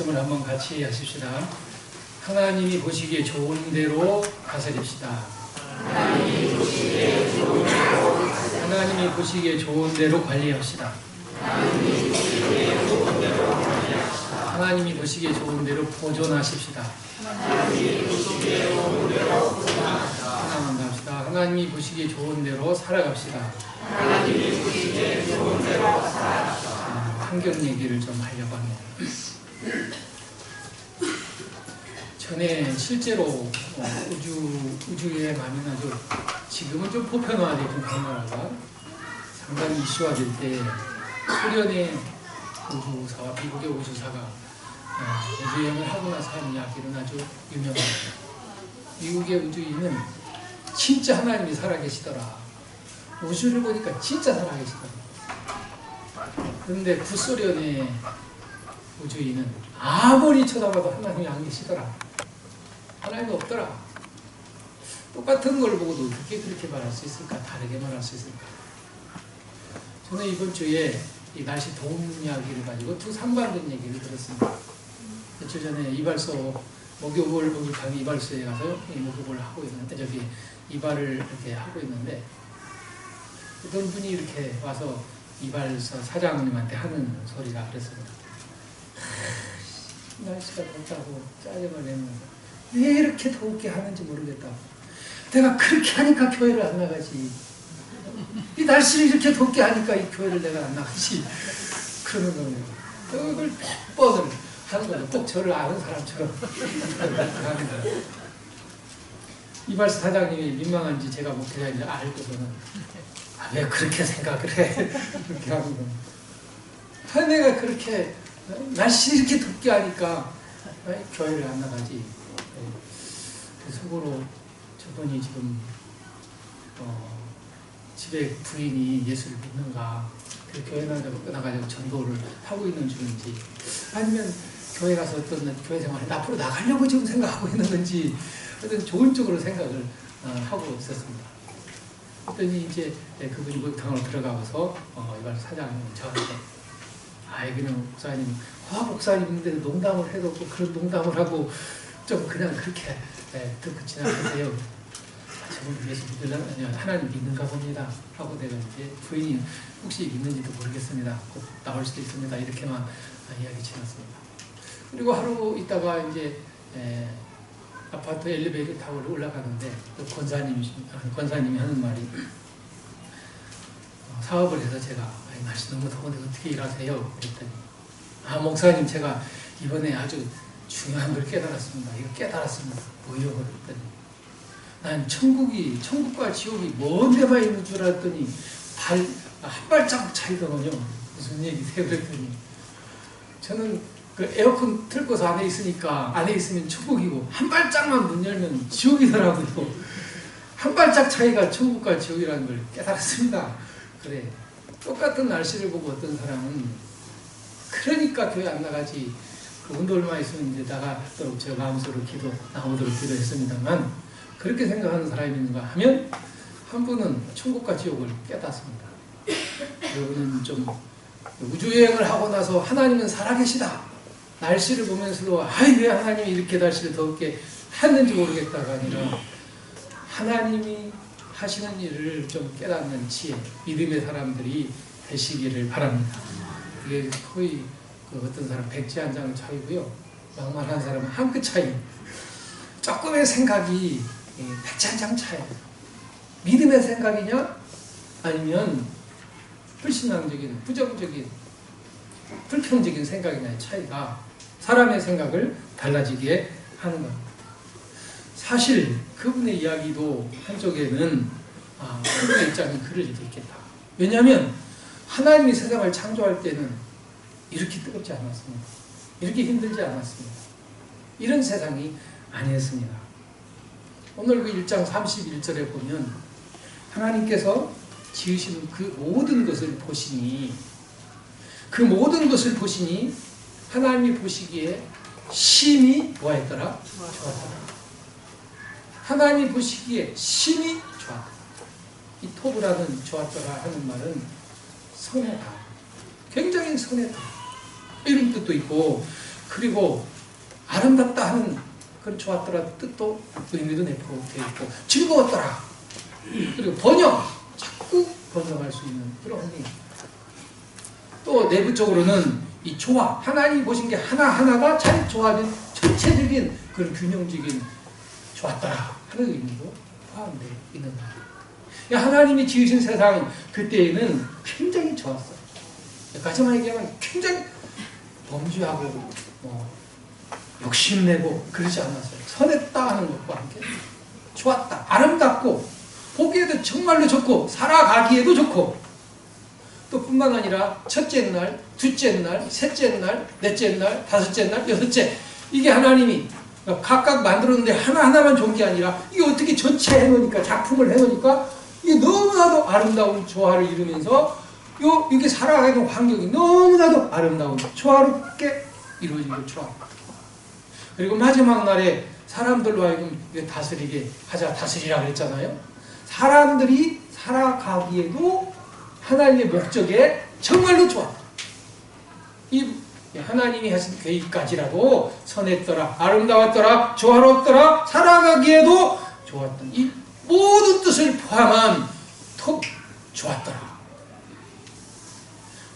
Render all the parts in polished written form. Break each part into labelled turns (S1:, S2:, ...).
S1: 말씀을 한번 같이 하십시다. 하나님이 보시기에 좋은 대로 다스립시다. 하나님이 보시기에 좋은 대로 관리합시다. 하나님이 보시기에 좋은 대로 보존하십시다. 합시다. 하나님이 보시기에 좋은 대로 살아갑시다. 환경 얘기를 좀 하려고 합니다. 전에 실제로 우주에 많이 나죠. 지금은 좀 보편화되어 좀 강화가 상당히 이슈화될 때 소련의 우주사와 미국의 우주사가 우주여행을 하고 나서 한 이야기는 아주 유명합니다. 미국의 우주인은 진짜 하나님이 살아계시더라. 우주를 보니까 진짜 살아계시더라. 그런데 구소련의 우주인은 아무리 쳐다봐도 하나님이 안 계시더라. 하나님이 없더라. 똑같은 걸 보고도 어떻게 그렇게 말할 수 있을까? 다르게 말할 수 있을까? 저는 이번 주에 이 날씨 더운 이야기를 가지고 두 상반된 얘기를 들었습니다. 며칠 전에 이발소 목욕탕 이발소에 가서 목욕을 하고 있는데 이발을 이렇게 하고 있는데 어떤 분이 이렇게 와서 이발소 사장님한테 하는 소리가 그랬습니다. 날씨가 덥다고 짜증을 내면서 왜 이렇게 더웠게 하는지 모르겠다고. 내가 그렇게 하니까 교회를 안 나가지. 이 날씨를 이렇게 덥게 하니까 이 교회를 내가 안 나가지. 그러는 거예요. 그걸 몇 번을 하는 거죠. 꼭 저를 아는 사람처럼. 이발소 사장님이 민망한지 제가 목회자인지 알고서는 왜 그렇게 생각을 해? 그렇게 하는 거예요. 내가 그렇게 날씨 이렇게 덥게 하니까 교회를 안 나가지. 속으로 저분이 지금 집에 부인이 예수를 믿는가, 교회 나가지고 전도를 하고 있는 중인지, 아니면 교회 가서 어떤 교회 생활에 앞으로 나가려고 지금 생각하고 있는 건지, 어떤 좋은 쪽으로 생각을 하고 있었습니다. 그랬더니 이제 그분이 목욕탕으로 들어가서 이발 사장님 저한테 여기는 목사님, 목사님 있는데 농담을 해도 그런 농담을 하고 좀 그냥 그렇게 듣고 지나가세요. 저는 예수 믿으려면 하나님 믿는가 봅니다. 하고 내가 이제 부인이 혹시 믿는지도 모르겠습니다. 꼭 나올 수도 있습니다. 이렇게만 이야기 지났습니다. 그리고 하루 있다가 이제 아파트 엘리베이터 타고 올라가는데 또 권사님이 하는 말이 사업을 해서 제가 날씨 너무 더운데 어떻게 일하세요? 그랬더니 목사님 제가 이번에 아주 중요한 걸 깨달았습니다. 이거 깨달았습니다. 뭐요? 그랬더니 난 천국과 지옥이 먼 데만 있는 줄 알았더니 한 발자국 차이더군요. 무슨 얘기세요? 그랬더니 저는 그 에어컨 틀고서 안에 있으면 천국이고 한 발짝만 문 열면 지옥이더라고요. 한 발짝 차이가 천국과 지옥이라는 걸 깨달았습니다. 그래, 똑같은 날씨를 보고 어떤 사람은 그러니까 교회 안 나가지, 그 운동만 있으면 이제 나가도록 제가 마음속으로 나오도록 기도했습니다만, 그렇게 생각하는 사람이 있는가 하면 한 분은 천국과 지옥을 깨닫습니다. 여러분은 좀 우주여행을 하고 나서 하나님은 살아계시다, 날씨를 보면서도 왜 하나님이 이렇게 날씨를 덥게 했는지 모르겠다가 아니라 하나님이 하시는 일을 좀 깨닫는 지혜, 믿음의 사람들이 되시기를 바랍니다. 이게 거의 어떤 사람 백지 한 장 차이고요, 막말한 사람은 한 끗 차이. 조금의 생각이 백지 한 장 차이. 믿음의 생각이냐 아니면 불신앙적인 부정적인 불평적인 생각이냐의 차이가 사람의 생각을 달라지게 하는 겁니다. 사실 그분의 이야기도 한쪽에는 그분의 입장이 그럴 리도 있겠다. 왜냐하면 하나님이 세상을 창조할 때는 이렇게 뜨겁지 않았습니다. 이렇게 힘들지 않았습니다. 이런 세상이 아니었습니다. 오늘 그 1장 31절에 보면 하나님께서 지으신 그 모든 것을 보시니 하나님이 보시기에 심히 뭐했더라? 좋았더라. 하나님이 보시기에 심히 좋았다. 이 토브라는 좋았더라 하는 말은 선하다, 굉장히 선했다, 이런 뜻도 있고, 그리고 아름답다 하는 그런 좋았더라 뜻도 의미도 내포되어 있고 즐거웠더라. 그리고 번영, 자꾸 번영할 수 있는 그런 의미. 또 내부적으로는 이 조화, 하나님이 보신 게 하나하나가 잘 조화된 전체적인 그런 균형적인 좋았더라 하는 의미도 포함되어 있는 거예요. 하나님이 지으신 세상 그때에는 굉장히 좋았어요. 여기까지만 얘기하면 굉장히 범죄하고 욕심내고 그러지 않았어요. 선했다 하는 것과 함께 좋았다, 아름답고 보기에도 정말로 좋고 살아가기에도 좋고 또 뿐만 아니라 첫째 날, 둘째 날, 셋째 날, 넷째 날, 다섯째 날, 여섯째 이게 하나님이 각각 만들었는데 하나하나만 좋은 게 아니라 이게 어떻게 전체 해놓으니까 작품을 해놓으니까 이게 너무나도 아름다운 조화를 이루면서 이게 살아가는 환경이 너무나도 아름다운 조화롭게 이루어지는 줄 알고 그리고 마지막 날에 사람들로 하여금 다스리게 하자 다스리라 그랬잖아요. 사람들이 살아가기에도 하나님의 목적에 정말로 좋아. 이 하나님이 하신 계획까지라도 선했더라, 아름다웠더라, 조화롭더라, 살아가기에도 좋았던 이 모든 뜻을 포함한 톡 좋았더라.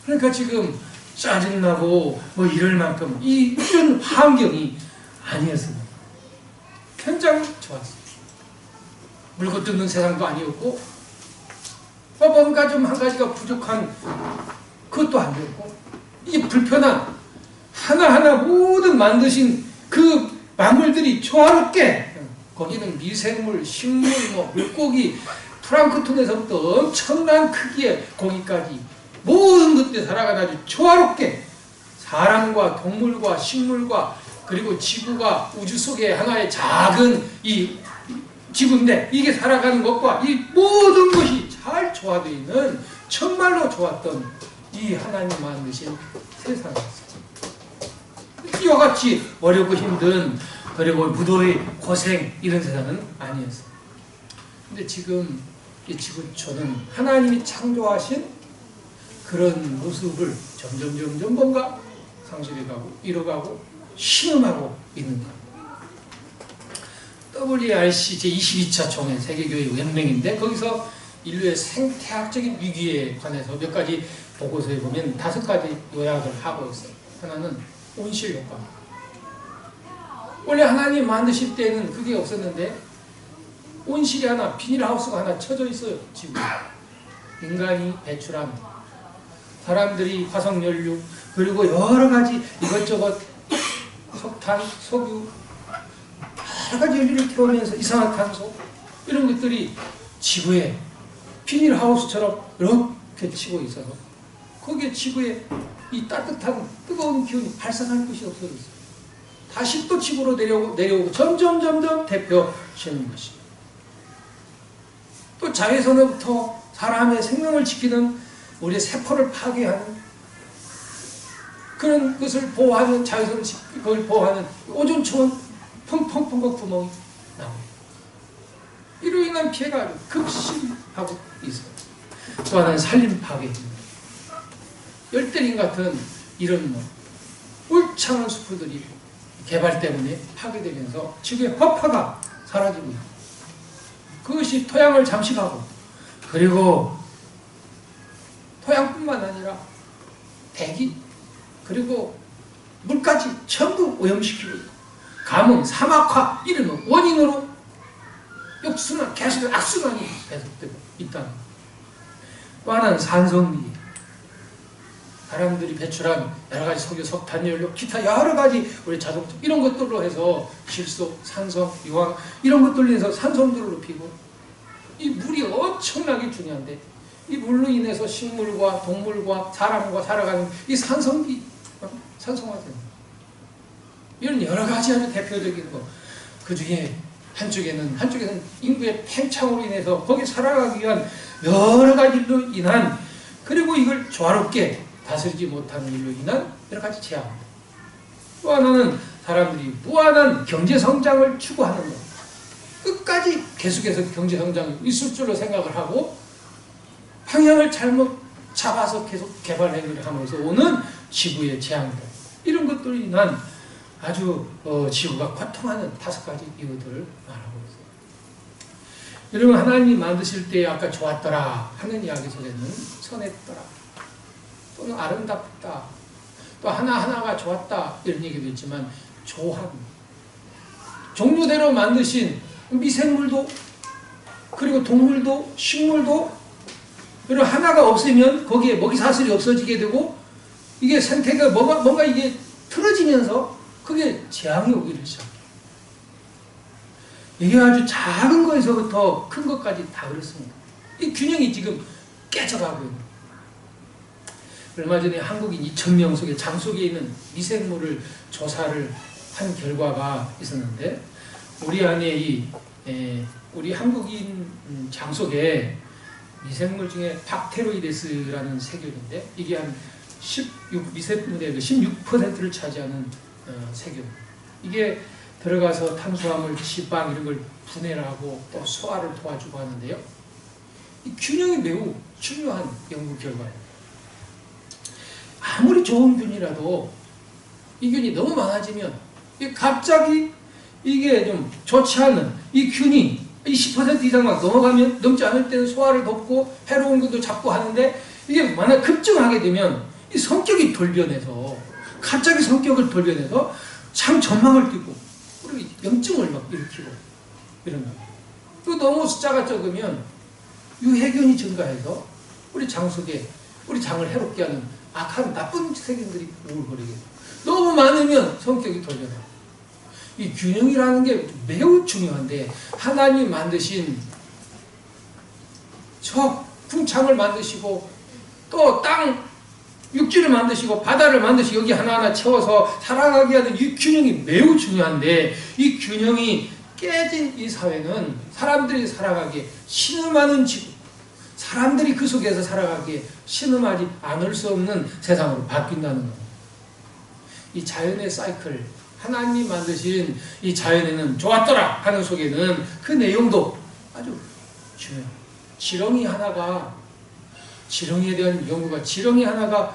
S1: 그러니까 지금 짜증나고 이럴 만큼 이런 환경이 아니었습니다. 굉장히 좋았어요. 물고 뜯는 세상도 아니었고 뭔가 좀 한 가지가 부족한 그것도 아니었고 이게 불편한 하나하나 모든 만드신 그 만물들이 조화롭게 거기는 미생물, 식물, 물고기, 플랑크톤에서부터 엄청난 크기의 고기까지 모든 것들이 살아가는 아주 조화롭게 사람과 동물과 식물과 그리고 지구가 우주 속의 하나의 작은 이 지구인데 이게 살아가는 것과 이 모든 것이 잘 조화되어 있는 정말로 좋았던 이 하나님 만드신 세상이었어요. 이와 같이 어렵고 힘든 그리고 무더위, 고생 이런 세상은 아니었어요. 근데 지금 이 지구촌은 하나님이 창조하신 그런 모습을 점점 뭔가 상실해가고 잃어가고 신음하고 있는 거예요. WRC 제22차 총회 세계교회 연맹인데 거기서 인류의 생태학적인 위기에 관해서 몇 가지 보고서에 보면 5가지 요약을 하고 있어요. 하나는 온실 효과. 원래 하나님 만드실 때는 그게 없었는데 온실이 하나, 비닐하우스가 하나 쳐져 있어요. 지금 인간이 배출한 사람들이 화석연료 그리고 여러 가지 이것저것 석탄, 석유 여러 가지 연료를 태우면서 이산화탄소 이런 것들이 지구에 비닐하우스처럼 이렇게 치고 있어서 거기에 지구에 이 따뜻한 뜨거운 기운이 발산할 것이 없어졌어요. 다시 또 지구로 내려오고 점점 데펴지는 것입니다. 또 자외선으로부터 사람의 생명을 지키는 우리의 세포를 파괴하는 그런 것을 보호하는 자외선을 그걸 보호하는 오존층은 펑펑펑 구멍이 나옵니다. 이로 인한 피해가 아주 급심하고 있어요. 또 하나는 산림 파괴입니다. 열대림 같은 이런 울창한 숲들이 개발 때문에 파괴되면서 지구의 허파가 사라지고 있고 그것이 토양을 잠식하고 그리고 토양뿐만 아니라 대기 그리고 물까지 전부 오염시키고 있고 가뭄, 사막화 이런 원인으로 역순환, 계속 악순환이 계속되고 있다는 것. 또 하나는 산성비. 사람들이 배출한 여러 가지 석유, 석탄, 연료, 기타 여러 가지 우리 자동차 이런 것들로 해서 질소, 산성, 유황 이런 것들로 해서 산성도를 높이고 이 물이 엄청나게 중요한데 이 물로 인해서 식물과 동물과 사람과 살아가는 이 산성비, 산성화됩니다. 이런 여러 가지 아주 대표적인 거. 그 중에 한쪽에는 인구의 팽창으로 인해서 거기 살아가기 위한 여러 가지 일로 인한 그리고 이걸 조화롭게 다스리지 못하는 일로 인한 여러 가지 재앙. 또 하나는 사람들이 무한한 경제 성장을 추구하는 것. 끝까지 계속해서 경제 성장이 있을 줄로 생각을 하고 방향을 잘못 잡아서 계속 개발 행위를 하면서 오는 지구의 재앙들. 이런 것들로 인한 아주 지구가 고통하는 5가지 이유들을 말하고 있어요. 여러분, 하나님이 만드실 때 아까 좋았더라 하는 이야기 속에는 선했더라 또는 아름답다 또 하나하나가 좋았다 이런 얘기도 있지만 조합, 종류대로 만드신 미생물도 그리고 동물도 식물도 그리고 하나가 없으면 거기에 먹이사슬이 없어지게 되고 이게 생태계가 뭔가 이게 틀어지면서 그게 재앙이 오기를 시작해요. 이게 아주 작은 거에서부터 큰 것까지 다 그렇습니다. 이 균형이 지금 깨져가고 있는 거예요. 얼마 전에 한국인 2,000명 속에 장 속에 있는 미생물을 조사를 한 결과가 있었는데 우리 안에 우리 한국인 장 속에 미생물 중에 박테로이데스라는 세균인데 이게 한 16, 미생물의 16%를 차지하는 세균. 이게 들어가서 탄수화물, 지방 이런 걸 분해를 하고 또 소화를 도와주고 하는데요. 이 균형이 매우 중요한 연구 결과예요. 아무리 좋은 균이라도 이 균이 너무 많아지면 갑자기 이게 좀 좋지 않은 이 균이 10% 이상 막 넘지 않을 때는 소화를 돕고 해로운 것도 잡고 하는데 이게 만약 급증하게 되면 이 성격이 돌변해서 갑자기 성격을 돌변해서 장 전망을 띄고 그리고 염증을 막 일으키고 이런 거예요. 또 너무 숫자가 적으면 유해균이 증가해서 우리 장 속에 우리 장을 해롭게 하는 악한 나쁜 세균들이 우글거리게 돼요. 너무 많으면 성격이 돌변해요. 이 균형이라는 게 매우 중요한데 하나님이 만드신 저 궁창을 만드시고 또 땅 육지를 만드시고 바다를 만드시고 여기 하나하나 채워서 살아가게 하는 이 균형이 매우 중요한데 이 균형이 깨진 이 사회는 사람들이 살아가기에 신음하는 지구, 사람들이 그 속에서 살아가기에 신음하지 않을 수 없는 세상으로 바뀐다는 겁니다. 이 자연의 사이클, 하나님이 만드신 이 자연에는 좋았더라 하는 속에는 그 내용도 아주 중요해요. 지렁이에 대한 연구가 지렁이가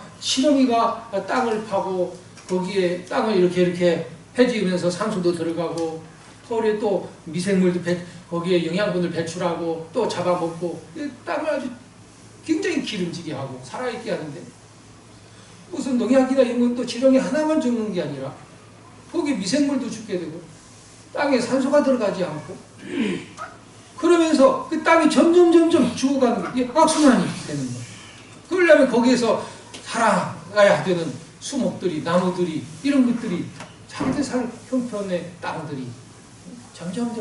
S1: 땅을 파고 거기에 땅을 이렇게 해지면서 산소도 들어가고 서울에 또 미생물도 거기에 영양분을 배출하고 또 잡아먹고 땅을 아주 굉장히 기름지게 하고 살아있게 하는데 무슨 농약이나 이런 건 또 지렁이 하나만 죽는 게 아니라 거기 미생물도 죽게 되고 땅에 산소가 들어가지 않고 그러면서 그 땅이 점점 죽어가는 게 악순환이 되는 거예요. 그러려면 거기에서 살아가야 되는 수목들이 나무들이 이런 것들이 자기들 살 형편의 땅들이 점점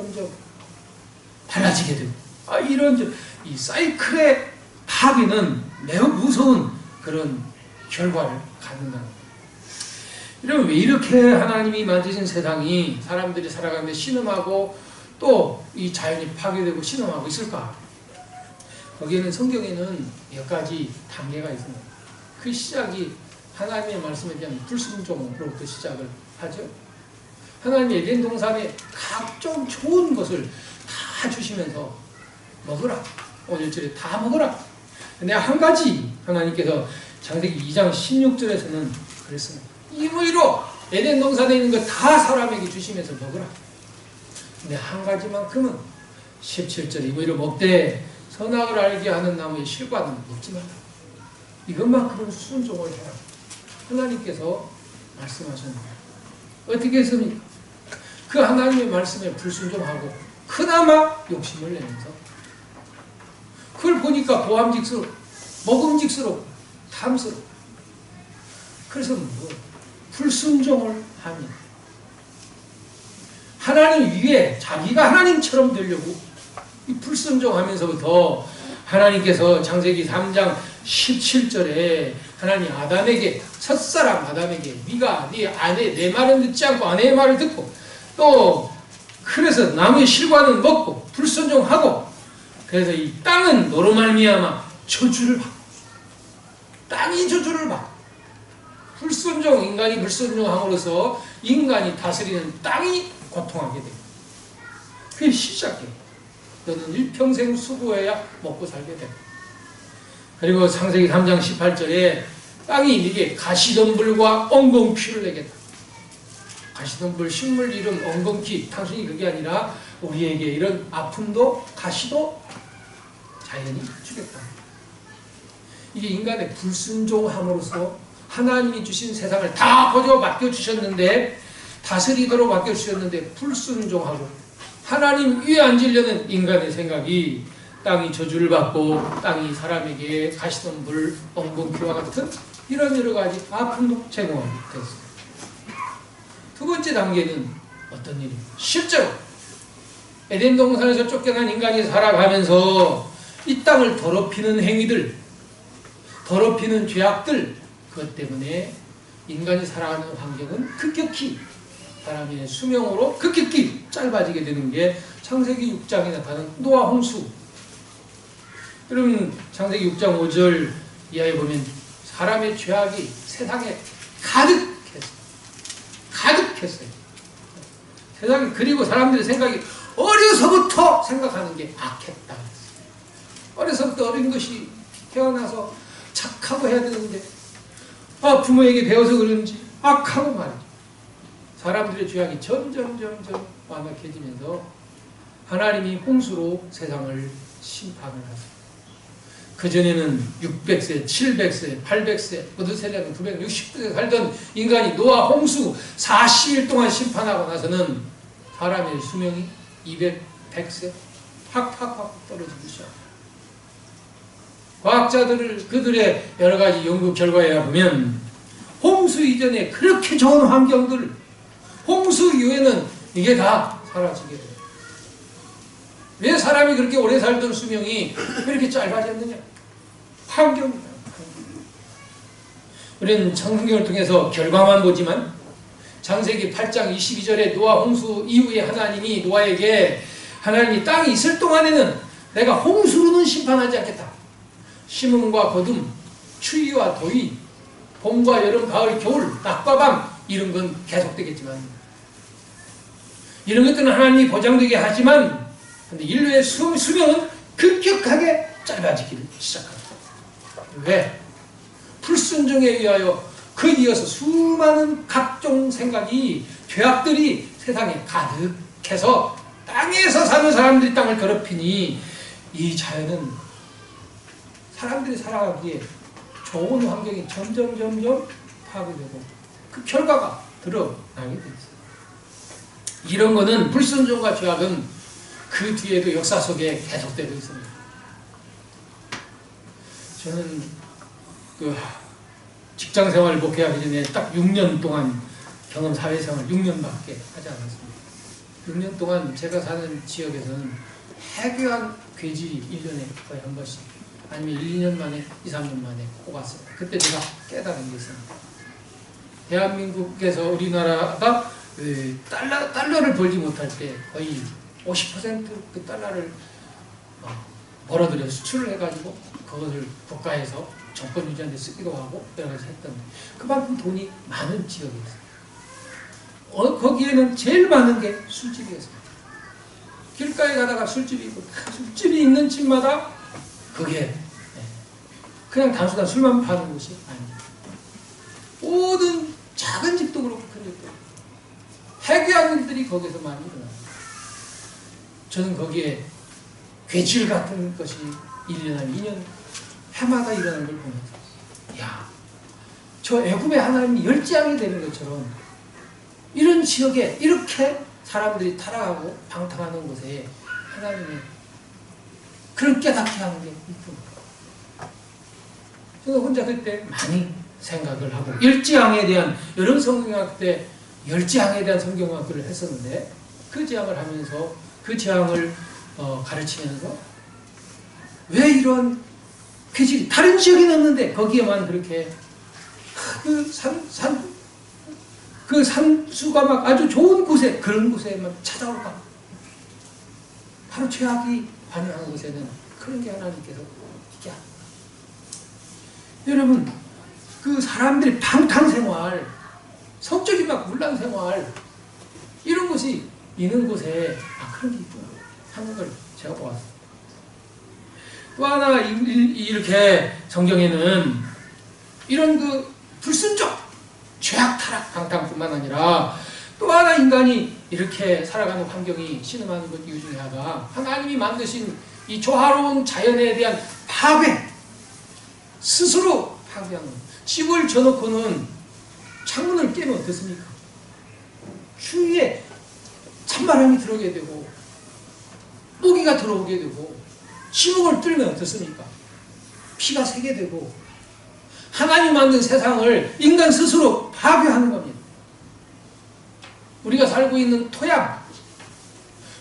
S1: 달라지게 되고 이런 이 사이클의 파괴는 매우 무서운 그런 결과를 갖는다는 거예요. 이러면 왜 이렇게 하나님이 만드신 세상이 사람들이 살아가는데 신음하고 또 이 자연이 파괴되고 신음하고 있을까? 거기에는 성경에는 몇 가지 단계가 있습니다. 그 시작이 하나님의 말씀에 대한 불순종으로부터 시작을 하죠. 하나님이 에덴 동산에 각종 좋은 것을 다 주시면서 먹으라. 5절에 다 먹으라. 근데 한 가지 하나님께서 창세기 2장 16절에서는 그랬습니다. 이무이로 에덴 동산에 있는 거 다 사람에게 주시면서 먹으라. 근데 한 가지만큼은 17절 이무이로 먹되 선악을 알게 하는 나무의 실과는 먹지 마라. 이것만큼은 순종을 해라. 하나님께서 말씀하셨습니다. 어떻게 했습니까? 그 하나님의 말씀에 불순종하고 그나마 욕심을 내면서 그걸 보니까 보암직스럽고 먹음직스럽고 탐스럽고 그래서 불순종을 하면 하나님 위에 자기가 하나님처럼 되려고 이 불순종하면서부터 하나님께서 창세기 3장 17절에 하나님 아담에게 첫사람 아담에게 네가 네 아내 내 말은 듣지 않고 아내의 말을 듣고 또 그래서 나무의 실과는 먹고 불순종하고 그래서 이 땅은 너로 말미암아 저주를 받고 땅이 저주를 받고 불순종 인간이 불순종함으로써 인간이 다스리는 땅이 고통하게 됩니다. 그게 시작이에요. 너는 일평생 수고해야 먹고 살게 됩니다. 그리고 창세기 3장 18절에 땅이 네게 가시덤불과 엉겅퀴를 내겠다. 가시덤불 식물 이름 엉겅퀴 당신이 그게 아니라 우리에게 이런 아픔도 가시도 자연이 주겠다. 이게 인간의 불순종함으로써 하나님이 주신 세상을 다 거저 맡겨주셨는데 다스리도록 맡겨주셨는데 불순종하고 하나님 위에 앉으려는 인간의 생각이 땅이 저주를 받고 땅이 사람에게 가시덤불 엉겅퀴와 같은 이런 여러 가지 아픔도 제공하게 됐습니다. 두 번째 단계는 어떤 일입니까? 실제로 에덴 동산에서 쫓겨난 인간이 살아가면서 이 땅을 더럽히는 행위들, 더럽히는 죄악들, 그것 때문에 인간이 살아가는 환경은 급격히 사람의 수명으로 급격히 짧아지게 되는 게 창세기 6장에 나타나는 노아 홍수. 여러분 창세기 6장 5절 이하에 보면 사람의 죄악이 세상에 가득했어요. 세상에. 그리고 사람들의 생각이 어려서부터 생각하는 게 악했다. 어려서부터 어린 것이 태어나서 착하고 해야 되는데 부모에게 배워서 그런지 악하고 말이죠. 사람들의 죄악이 점점 완악해지면서 하나님이 홍수로 세상을 심판을 하십니다. 그전에는 600세, 700세, 800세, 어드셀레는 960세 살던 인간이 노아 홍수 40일 동안 심판하고 나서는 사람의 수명이 200, 100세 확 떨어지기 시작합니다. 과학자들을 그들의 여러 가지 연구 결과에 보면 홍수 이전에 그렇게 좋은 환경들, 홍수 이후에는 이게 다 사라지게 돼요. 왜 사람이 그렇게 오래 살던 수명이 왜 이렇게 짧아졌느냐? 환경이다. 우리는 성경을 통해서 결과만 보지만 창세기 8장 22절에 노아 홍수 이후에 하나님이 노아에게 하나님이 땅이 있을 동안에는 내가 홍수로는 심판하지 않겠다. 심음과 거둠, 추위와 더위, 봄과 여름, 가을, 겨울, 낮과 밤 이런 건 계속되겠지만 이런 것들은 하나님이 보장되게 하지만 근데 인류의 수명은 급격하게 짧아지기를 시작합니다. 왜? 불순종에 의하여 그 이어서 수많은 각종 생각이 죄악들이 세상에 가득해서 땅에서 사는 사람들이 땅을 더럽히니 이 자연은 사람들이 살아가기에 좋은 환경이 점점 파괴되고 그 결과가 드러나게 돼 있어요. 이런 거는 불순종과 죄악은 그 뒤에도 역사 속에 계속되고 있습니다. 저는 그 직장 생활을 목회하기 전에 딱 6년 동안 경험 사회생활 6년밖에 하지 않았습니다. 6년 동안 제가 사는 지역에서는 해괴한 괴질이 1년에 거의 한 번씩 아니면 1, 2년 만에 2, 3년 만에 꼭 왔습니다. 그때 제가 깨달은 게 있습니다. 대한민국에서 우리나라가 달러를 벌지 못할 때 거의 50% 달러를 벌어들여 수출을 해가지고 그것을 국가에서 정권 유지하는 데 쓰기도 하고 여러 가지 했던 그만큼 돈이 많은 지역이 있어요. 거기에는 제일 많은 게 술집이었습니다. 길가에 가다가 술집이 있고 술집이 있는 집마다 그게 그냥 단순한 술만 파는 곳이 아닙니다. 모든 작은 집도 그렇고 큰 집도 그렇고 해괴한 일들이 거기서 많이 일어납니다. 저는 거기에 괴질 같은 것이 1년 한 2년 해마다 일어나는 걸 보면서 저 애굽의 하나님이 열지양이 되는 것처럼 이런 지역에 이렇게 사람들이 타락하고 방탕하는 곳에 하나님의 그런 깨닫게 하는 게 있습니다. 저는 혼자 그때 많이 생각을 하고 열지양에 대한 여러 성경학 때 열지양에 대한 성경학을 했었는데 그 지향을 하면서 그 지향을 가르치면서 왜 이런 괴질이 다른 지역에는 없는데 거기에만 그렇게 그 산수가 막 아주 좋은 곳에 그런 곳에만 찾아올까? 바로 죄악이 관여하는 곳에는 그런 게 하나님께서 있게 합니다. 여러분 그 사람들이 방탕생활 성적인 막 문란생활 이런 것이 있는 곳에 그런 게 있구나 하는 걸 제가 보았습니다. 또 하나 이렇게 성경에는 이런 그 불순종, 죄악, 타락, 방탕뿐만 아니라 또 하나 인간이 이렇게 살아가는 환경이 신음하는 것 이유 중에 하나가 하나님이 만드신 이 조화로운 자연에 대한 파괴, 스스로 파괴하는 거예요. 집을 져놓고는 창문을 깨면 어떻습니까? 추위에 찬바람이 들어오게 되고 모기가 들어오게 되고 지붕을 뚫으면 어떻습니까? 피가 새게 되고 하나님 만든 세상을 인간 스스로 파괴하는 겁니다. 우리가 살고 있는 토양,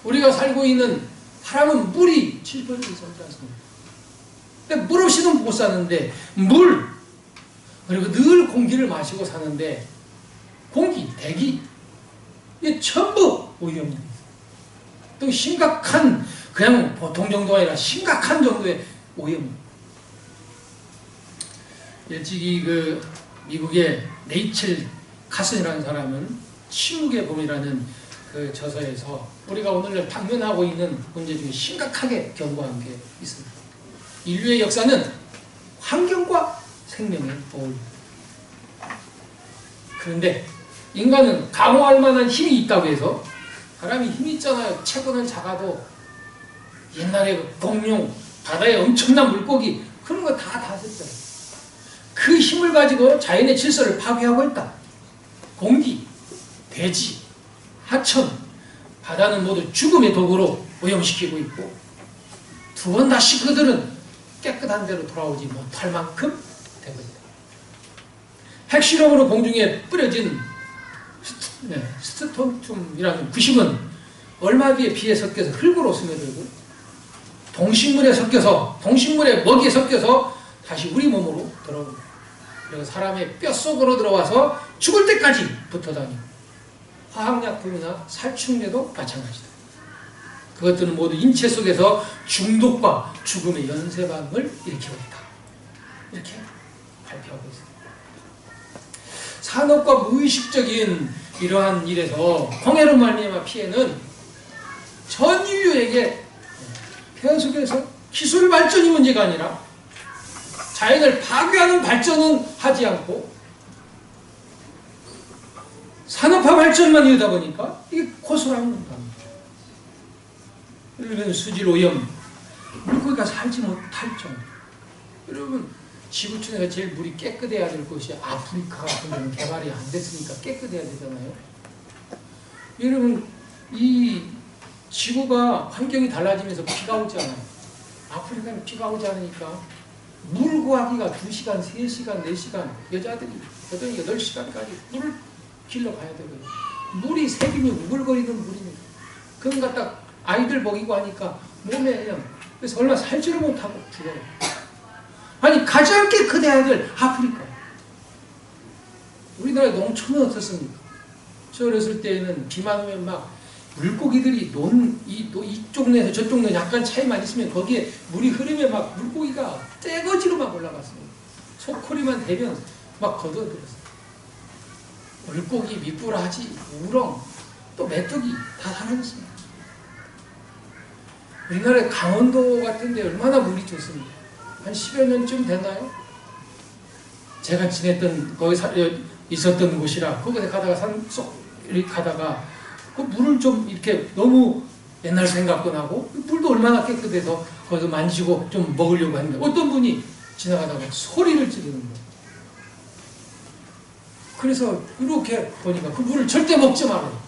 S1: 우리가 살고 있는 사람은 물이 7% 이상 되지 않습니까? 근데 물 없이는 못 사는데 물, 그리고 늘 공기를 마시고 사는데 공기, 대기, 이게 전부 오염입니다. 또 심각한, 그냥 보통 정도가 아니라 심각한 정도의 오염입니다. 일찍이 그 미국의 레이첼 카슨이라는 사람은 침묵의 봄이라는 그 저서에서 우리가 오늘 당면하고 있는 문제 중에 심각하게 경고한 게 있습니다. 인류의 역사는 환경과 생명의 어울림. 그런데 인간은 강호할 만한 힘이 있다고 해서, 사람이 힘이 있잖아요. 체구는 작아도 옛날에 그 공룡, 바다에 엄청난 물고기, 그런 거 다 다스렸잖아요. 그 힘을 가지고 자연의 질서를 파괴하고 있다. 공기, 대지, 하천, 바다는 모두 죽음의 도구로 오염시키고 있고, 두 번 다시 그들은 깨끗한 데로 돌아오지 못할 만큼 되고 있다. 핵실험으로 공중에 뿌려진 스트론튬이라는 구식은 얼마 뒤에 비에 섞여서 흙으로 스며들고 동식물에 섞여서, 동식물의 먹이에 섞여서 다시 우리 몸으로 들어옵니다. 그리고 사람의 뼛속으로 들어와서 죽을 때까지 붙어다니고, 화학약품이나 살충제도 마찬가지다. 그것들은 모두 인체 속에서 중독과 죽음의 연쇄반응을 일으키고 있다. 이렇게 발표하고 있습니다. 산업과 무의식적인 이러한 일에서 공해로 말미암아 피해는 전 인류에게 계속해서 기술 발전이 문제가 아니라 자연을 파괴하는 발전은 하지 않고 산업화 발전만 이루다 보니까 이게 고스란히 겁니다. 여러분, 수질 오염, 물고기가 살지 못할 정도. 여러분, 지구촌에서 제일 물이 깨끗해야 될 곳이 아프리카 같은 데는 개발이 안 됐으니까 깨끗해야 되잖아요. 여러분, 이 지구가 환경이 달라지면서 비가 오지 않아요. 아프리카는 비가 오지 않으니까 물 구하기가 2시간, 3시간, 4시간, 여자들이 8시간까지 물을 길러 가야 되거든요. 물이 새김이 우글거리는 물입니다. 그건 갖다 아이들 먹이고 하니까 몸에 그냥, 그래서 얼마 살지를 못하고 죽어요. 아니, 가장 깨끗해야 될 아프리카. 우리나라 농촌은 어떻습니까? 저 어렸을 때에는 비만 오면 막 물고기들이 이쪽 내에서 저쪽 내 약간 차이만 있으면 거기에 물이 흐르면 막 물고기가 떼거지로 막 올라갔습니다. 소쿠리만 되면 막 걷어들었어요. 물고기, 미꾸라지, 우렁, 또 메뚜기 다 사라졌습니다. 우리나라 강원도 같은 데 얼마나 물이 좋습니다. 한 10여 년쯤 됐나요? 제가 지냈던, 거기 있었던 곳이라, 거기에 가다가 산속 이렇게 가다가 그 물을 좀 이렇게 너무 옛날 생각도 나고, 물도 얼마나 깨끗해서 거기서 만지고 좀 먹으려고 했는데 어떤 분이 지나가다가 소리를 지르는 거예요. 그래서 이렇게 보니까 그 물을 절대 먹지 말아요.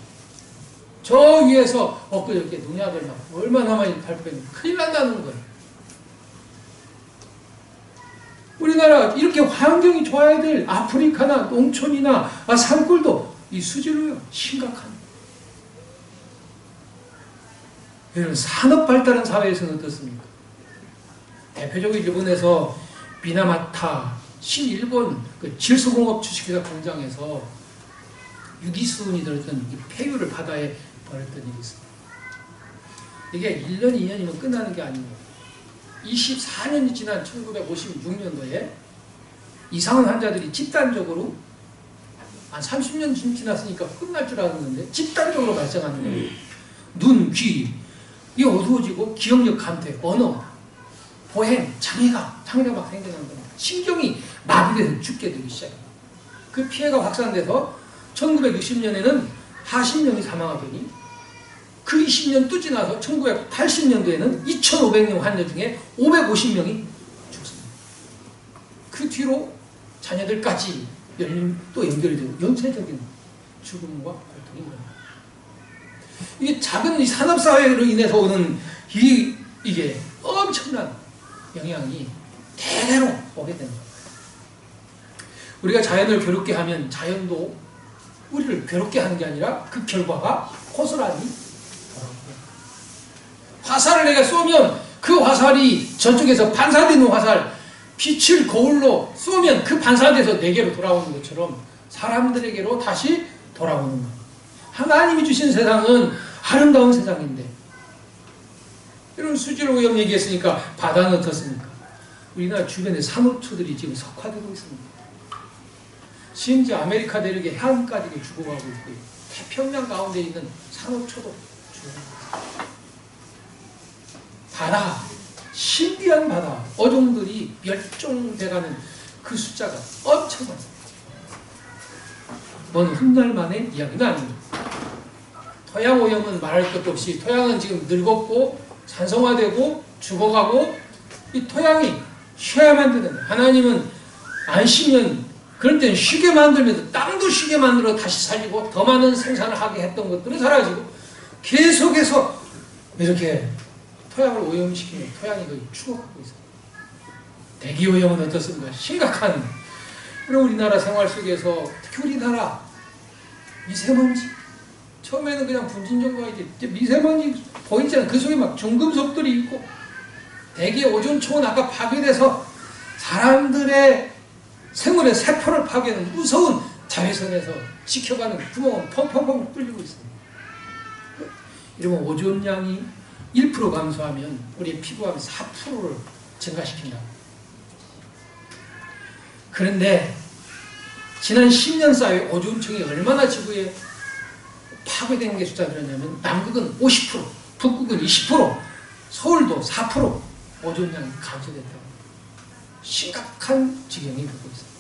S1: 저 위에서 엊그저께 농약을 막 얼마나 많이 발표했는데 큰일 난다는 거예요. 우리나라 이렇게 환경이 좋아야 될 아프리카나 농촌이나 산골도 이 수질로요 심각한. 여러분, 산업 발달한 사회에서는 어떻습니까? 대표적으로 일본에서 미나마타 신일본 그 질소공업 주식회사 공장에서 유기수은이 들었던 이 폐유를 바다에 버렸던 일이 있습니다. 이게 1년, 2년이면 끝나는 게 아니고 24년이 지난 1956년도에 이상한 환자들이 집단적으로 한 30년 지났으니까 끝날 줄 알았는데 집단적으로 발생하는 거예요. 눈, 귀, 이 어두워지고 기억력 감퇴, 언어, 보행, 장애가 막 생겨나는 겁니다. 신경이 마비돼서 죽게 되기 시작해요. 그 피해가 확산돼서 1960년에는 40명이 사망하더니 그 20년 또 지나서 1980년도에는 2,500명 환자 중에 550명이 죽습니다. 그 뒤로 자녀들까지 또 연결되고 연쇄적인 죽음과 고통이 일어납니다. 이게 작은 이 산업사회로 인해서 오는 이게 엄청난 영향이 대대로 오게 되는 겁니다. 우리가 자연을 괴롭게 하면 자연도 우리를 괴롭게 하는 게 아니라 그 결과가 고스란히 돌아옵니다. 화살을 내가 쏘면 그 화살이 저쪽에서 반사되는 화살, 빛을 거울로 쏘면 그 반사돼서 내게로 돌아오는 것처럼 사람들에게로 다시 돌아오는 것. 하나님이 주신 세상은 아름다운 세상인데, 이런 수질 오염 얘기했으니까 바다는 어떻습니까? 우리나라 주변에 산호초들이 지금 석화되고 있습니다. 심지어 아메리카 대륙의 해안까지 죽어가고 있고요. 태평양 가운데 있는 산호초도 죽어가고 있습니다. 바다, 신비한 바다, 어종들이 멸종돼가는 그 숫자가 엄청 많습니다. 뭔 훗날 만의 이야기는 아닙니다. 토양 오염은 말할 것도 없이 토양은 지금 늙었고 산성화되고 죽어가고 이 토양이 쉬어야만 되는데, 하나님은 안 쉬면 그럴 땐 쉬게 만들면서 땅도 쉬게 만들어 다시 살리고 더 많은 생산을 하게 했던 것들은 사라지고 계속해서 이렇게 토양을 오염시키면 토양이 거의 죽어가고 있어요. 대기오염은 어떻습니까? 심각한. 그리고 우리나라 생활 속에서 특히 우리나라 미세먼지, 처음에는 그냥 분진 정도가 이제 미세먼지 보이잖아요. 그 속에 막 중금속들이 있고 대기 오존층은 아까 파괴돼서 사람들의 생물의 세포를 파괴하는 무서운 자외선에서 지켜가는 구멍은 펑펑펑 뚫리고 있습니다. 이러면 오존량이 1% 감소하면 우리의 피부암이 4%를 증가시킨다. 그런데 지난 10년 사이에 오존층이 얼마나 지구에 파괴된 게 숫자가 들었냐면 남극은 50%, 북극은 20%, 서울도 4% 오존량이 감소됐다고. 심각한 지경이 되고 있습니다.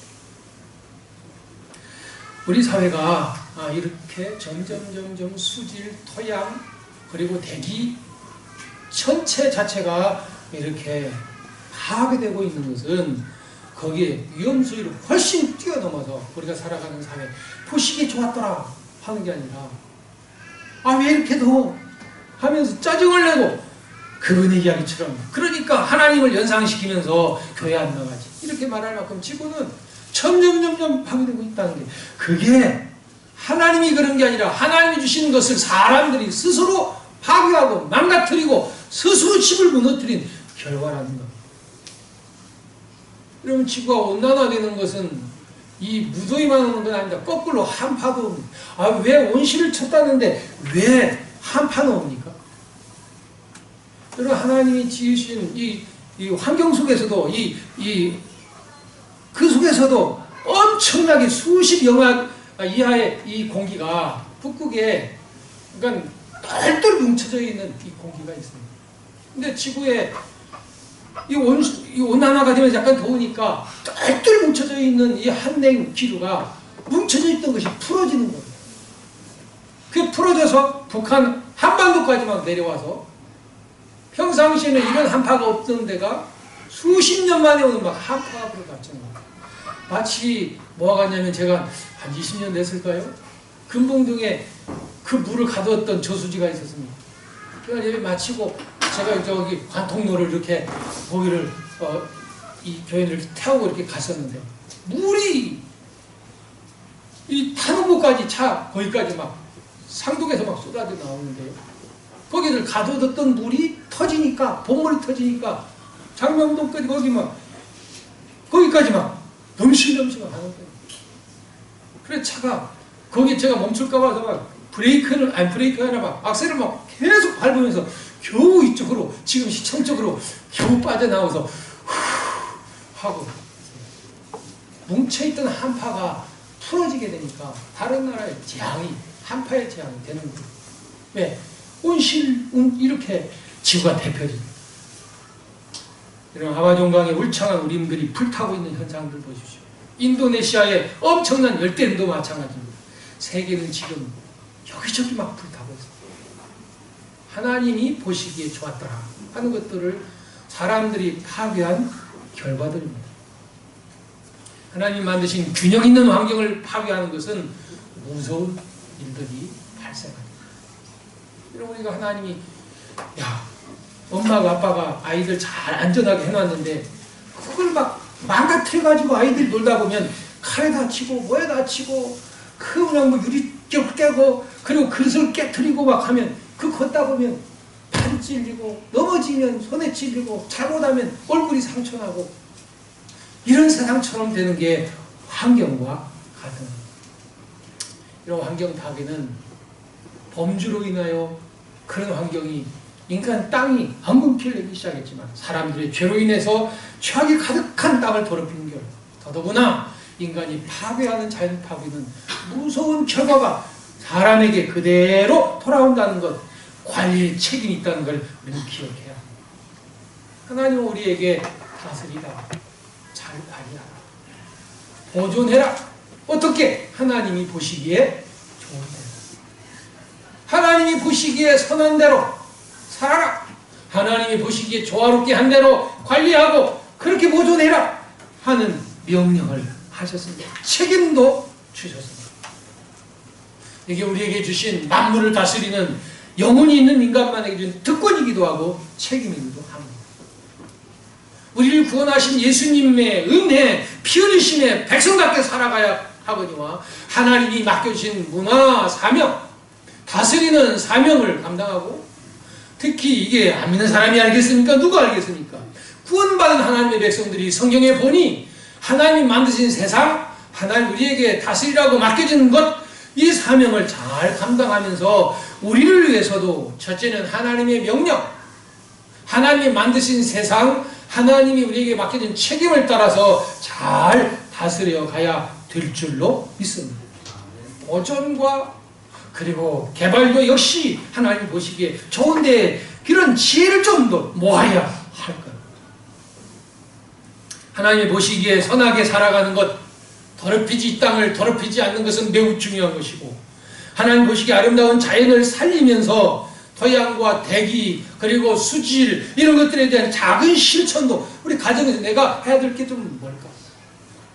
S1: 우리 사회가 이렇게 점점 수질, 토양, 그리고 대기 전체 자체가 이렇게 파괴되고 있는 것은 거기에 위험수위를 훨씬 뛰어넘어서 우리가 살아가는 사회, 포식이 좋았더라 하는 게 아니라 왜 이렇게 더워? 하면서 짜증을 내고 그분의 이야기처럼, 그러니까 하나님을 연상시키면서 교회 안 나가지 이렇게 말할 만큼 지구는 점점 파괴되고 있다는 게, 그게 하나님이 그런 게 아니라 하나님이 주신 것을 사람들이 스스로 파괴하고 망가뜨리고 스스로 집을 무너뜨린 결과라는 겁니다. 그러면 지구가 온난화되는 것은 이 무더위만 오는 건 아니다. 거꾸로 한파도 옵니다. 왜 온실을 쳤다는데 왜 한파는 옵니까? 여러분, 하나님이 지으신 이 환경 속에서도 그 속에서도 엄청나게 수십 영하 이하의 이 공기가 북극에, 그러니까 똘똘 뭉쳐져 있는 이 공기가 있습니다. 근데 지구에 이 온난화가 되면서 약간 더우니까 똘똘 뭉쳐져 있는 이 한냉 기류가 뭉쳐져 있던 것이 풀어지는 거예요. 그게 풀어져서 북한 한반도까지 막 내려와서 평상시에는 이런 한파가 없던 데가 수십 년 만에 오는 막 한파가 불어닥치는 거예요. 마치 뭐가 같냐면, 제가 한 20년 됐을까요? 금봉동에 그 물을 가두었던 저수지가 있었습니다. 그래서 예배 마치고 제가 저기 관통로를 이렇게 거기를 이 교회를 태우고 이렇게 갔었는데, 물이 이 타는 곳까지 거기까지 막 상동에서 막 쏟아져 나오는데요. 거기를 가둬뒀던 물이 터지니까, 본물이 터지니까 장명동까지 거기까지 막 넘실넘실 하는 거예요. 그래서 차가 거기 제가 멈출까 봐서 막 브레이크가 아니라 막 악셀을 막 계속 밟으면서 겨우 이쪽으로, 지금 시청 쪽으로 겨우 빠져나와서 하고, 뭉쳐있던 한파가 풀어지게 되니까 다른 나라의 재앙이, 한파의 재앙이 되는 거예요. 왜? 온실, 이렇게 지구가 대표집니다. 이런 아마존강의 울창한 우림들이 불타고 있는 현상들 보십시오. 인도네시아의 엄청난 열대림도 마찬가지입니다. 세계는 지금 여기저기 막 불타고 있어요. 하나님이 보시기에 좋았더라 하는 것들을 사람들이 파괴한 결과들입니다. 하나님 만드신 균형 있는 환경을 파괴하는 것은 무서운 일들이 발생합니다. 여러분, 우리가 하나님이 엄마가 아빠가 아이들 잘 안전하게 해놨는데 그걸 막 망가뜨려가지고 아이들이 놀다 보면 칼에 다치고 뭐에 다치고 그냥 뭐 유리결 깨고 그리고 그릇을 깨뜨리고 막 하면 그 걷다 보면 팔이 찔리고 넘어지면 손에 찔리고 잘못하면 얼굴이 상처나고 이런 세상처럼 되는 게 환경과 같은 이런 환경 파괴는 범주로 인하여 그런 환경이 인간 땅이 황금피를 내기 시작했지만 사람들의 죄로 인해서 죄악이 가득한 땅을 더럽히는 결과 더더구나 인간이 파괴하는 자연 파괴는 무서운 결과가 사람에게 그대로 돌아온다는 것, 관리의 책임이 있다는 걸 우리는 기억해야 합니다. 하나님은 우리에게 다스리라, 잘 관리하라, 보존해라. 어떻게? 하나님이 보시기에 좋은 대로, 하나님이 보시기에 선한 대로 살아라, 하나님이 보시기에 조화롭게 한 대로 관리하고 그렇게 보존해라 하는 명령을 하셨습니다. 책임도 주셨습니다. 이게 우리에게 주신 만물을 다스리는 영혼이 있는 인간만에게 준 특권이기도 하고 책임이기도 합니다. 우리를 구원하신 예수님의 은혜, 피 흘리심에 백성답게 살아가야 하거니와 하나님이 맡겨주신 문화, 사명, 다스리는 사명을 감당하고 특히 이게 안 믿는 사람이 알겠습니까? 누가 알겠습니까? 구원받은 하나님의 백성들이 성경에 보니 하나님이 만드신 세상, 하나님 우리에게 다스리라고 맡겨진 것, 이 사명을 잘 감당하면서 우리를 위해서도 첫째는 하나님의 명령, 하나님이 만드신 세상, 하나님이 우리에게 맡겨진 책임을 따라서 잘 다스려 가야 될 줄로 믿습니다. 보존과 그리고 개발도 역시 하나님 보시기에 좋은데 그런 지혜를 좀 더 모아야 할 것. 하나님이 보시기에 선하게 살아가는 것, 더럽히지 이 땅을 더럽히지 않는 것은 매우 중요한 것이고 하나님 보시기에 아름다운 자연을 살리면서 토양과 대기 그리고 수질 이런 것들에 대한 작은 실천도 우리 가정에서 내가 해야 될 게 좀 뭘까?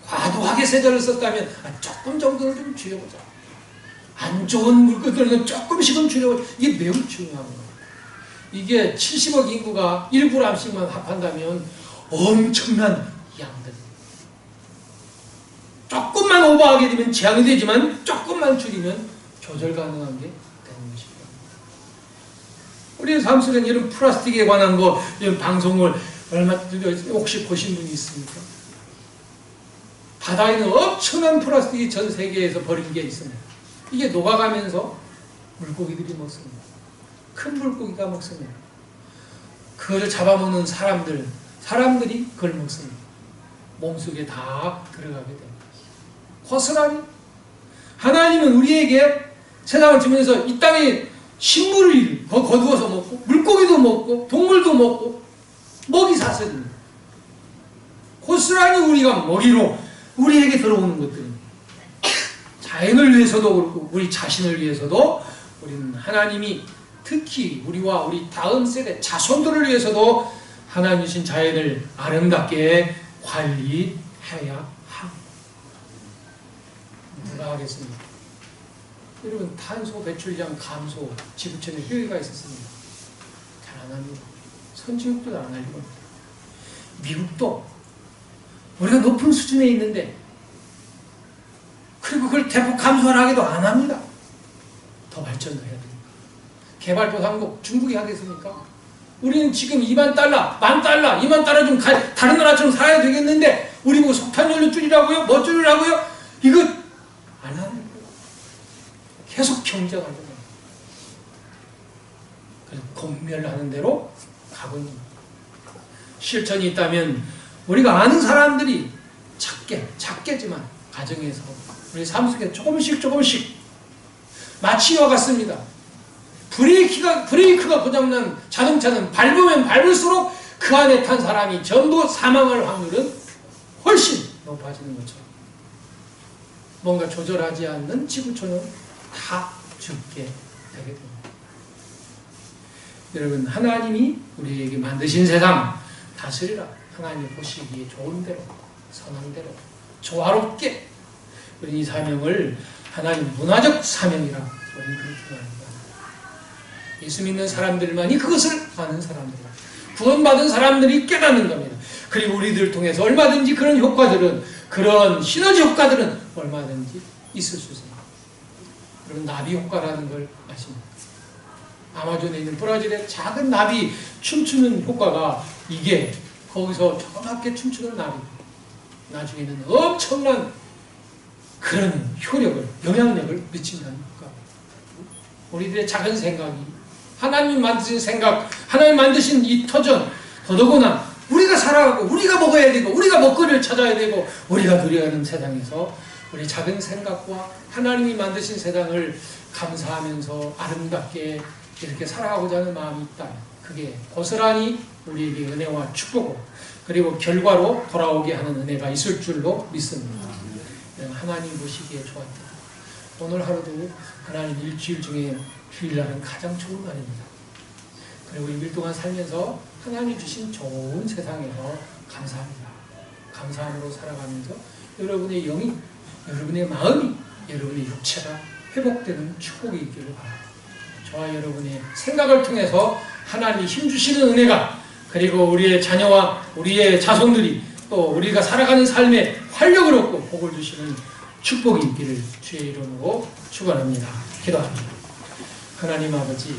S1: 과도하게 세제를 썼다면 조금 정도는 좀 줄여보자. 안 좋은 물건들은 조금씩은 줄여보자. 이게 매우 중요한 거예요. 이게 70억 인구가 1g씩만 합한다면 엄청난 양들. 조금만 오버하게 되면 재앙이 되지만 조금만 줄이면 조절 가능한 게 되는 것입니다. 우리 삶 속에 이런 플라스틱에 관한 거, 이런 방송을 얼마 혹시 보신 분이 있습니까? 바다에는 엄청난 플라스틱이 전 세계에서 버린 게 있습니다. 이게 녹아가면서 물고기들이 먹습니다. 큰 물고기가 먹습니다. 그걸 잡아먹는 사람들이 그걸 먹습니다. 몸속에 다 들어가게 됩니다. 고스란히 하나님은 우리에게 세상을 주면서 이 땅에 식물을 거두어서 먹고 물고기도 먹고 동물도 먹고 먹이 사슬입니다. 고스란히 우리가 먹이로 우리에게 들어오는 것들입니다. 자연을 위해서도 그렇고 우리 자신을 위해서도 우리는 하나님이 특히 우리와 우리 다음 세대 자손들을 위해서도 하나님 주신 자연을 아름답게 관리해야 합니다. 누가 하겠습니까? 여러분, 탄소 배출량 감소 지구촌에 효과가 있었습니다. 잘 안 합니다. 선진국도 안 하려고 합니다. 미국도 우리가 높은 수준에 있는데 그리고 그걸 대폭 감소하기도 안 합니다. 더 발전을 해야 됩니다. 개발도상국 중국이 하겠습니까? 우리는 지금 2만 달러, 1,000달러, 2만 달러 좀 다른 나라처럼 살아야 되겠는데 우리 보고 석탄연료 줄이라고요? 뭐 줄이라고요? 이거 안 하는 거예요. 계속 경쟁하는 거예요. 그래서 공멸하는 대로 가고 있는 거예요. 실천이 있다면 우리가 아는 사람들이 작게지만 가정에서 우리 삶 속에 조금씩 마치 이와 같습니다. 브레이크가 고장난 자동차는 밟으면 밟을수록 그 안에 탄 사람이 전부 사망할 확률은 훨씬 높아지는 것처럼 뭔가 조절하지 않는 지구촌은 다 죽게 되게 됩니다. 여러분, 하나님이 우리에게 만드신 세상 다스리라. 하나님이 보시기에 좋은 대로, 선한 대로, 조화롭게 우리 이 사명을 하나님 문화적 사명이라 우리는 그렇게 말합니다. 예수 믿는 사람들만이 그것을 아는 사람들이라. 구원받은 사람들이 깨닫는 겁니다. 그리고 우리들 통해서 얼마든지 그런 효과들은, 그런 시너지 효과들은 얼마든지 있을 수 있습니다. 그런 나비 효과라는 걸 아십니까? 아마존에 있는 브라질의 작은 나비 춤추는 효과가 이게 거기서 조그맣게 춤추는 나비 나중에는 엄청난 그런 효력을, 영향력을 미친다는 효과. 우리들의 작은 생각이 하나님 만드신 생각, 하나님 만드신 이 터전, 더더구나 우리가 살아가고 우리가 먹어야 되고 우리가 먹거리를 찾아야 되고 우리가 누려야 하는 세상에서 우리 작은 생각과 하나님이 만드신 세상을 감사하면서 아름답게 이렇게 살아가고자 하는 마음이 있다. 그게 고스란히 우리에게 은혜와 축복을, 그리고 결과로 돌아오게 하는 은혜가 있을 줄로 믿습니다. 하나님 보시기에 좋았다. 오늘 하루도 하나님 일주일 중에 주일날은 가장 좋은 날입니다. 그리고 1일 동안 살면서 하나님 주신 좋은 세상에서 감사합니다. 감사함으로 살아가면서 여러분의 영이, 여러분의 마음이, 여러분의 육체가 회복되는 축복이 있기를 바랍니다. 저와 여러분의 생각을 통해서 하나님이 힘주시는 은혜가, 그리고 우리의 자녀와 우리의 자손들이 또 우리가 살아가는 삶에 활력을 얻고 복을 주시는 축복이 있기를 주의 이름으로 축원합니다. 기도합니다. 하나님 아버지,